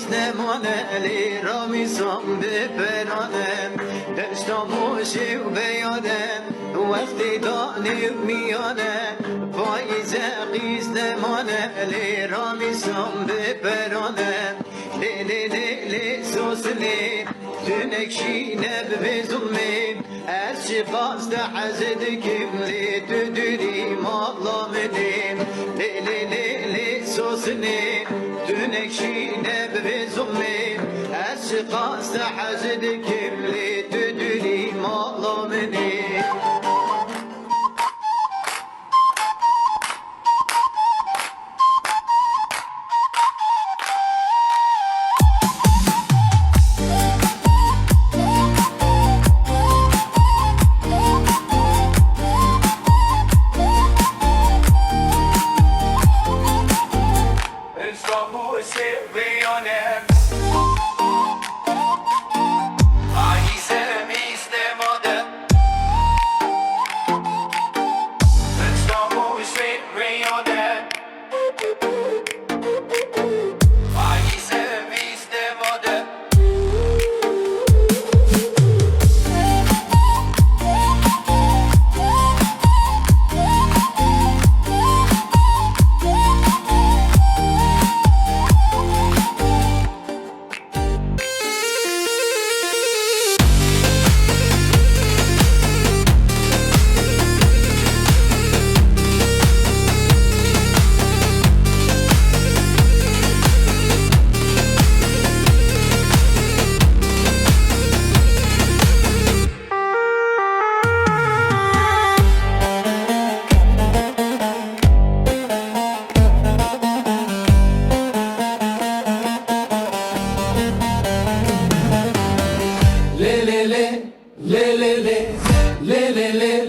زمانه لی را میسام بپرانم دشتم موشی و بیادم وقتی دانی میانه پاییز قیز زمانه لی را میسام بپرانم لی لی لی لی سوسلی تنکشی نب بزلمی هرچی قاست حزد کملی تدری مالا منیم لی لی لی لی سوسلی تنکشی نب بزلمی هرچی قاست حزد کملی تدری مالا منیم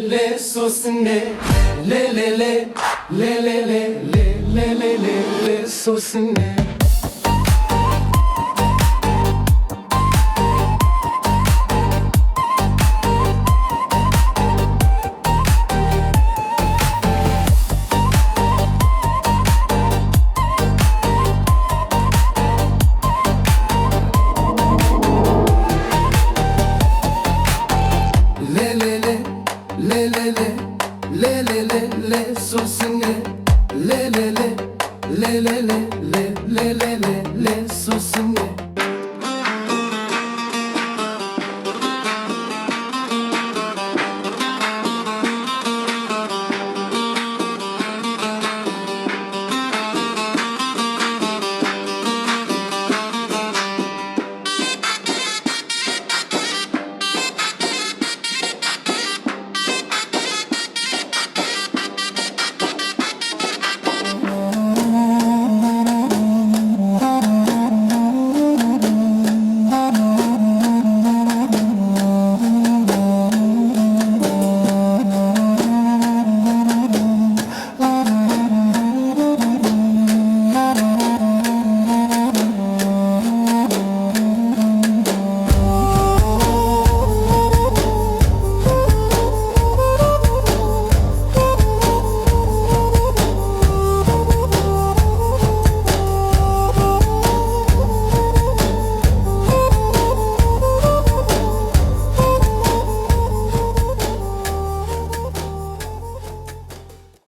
le sosne le sosne le sosne le sosne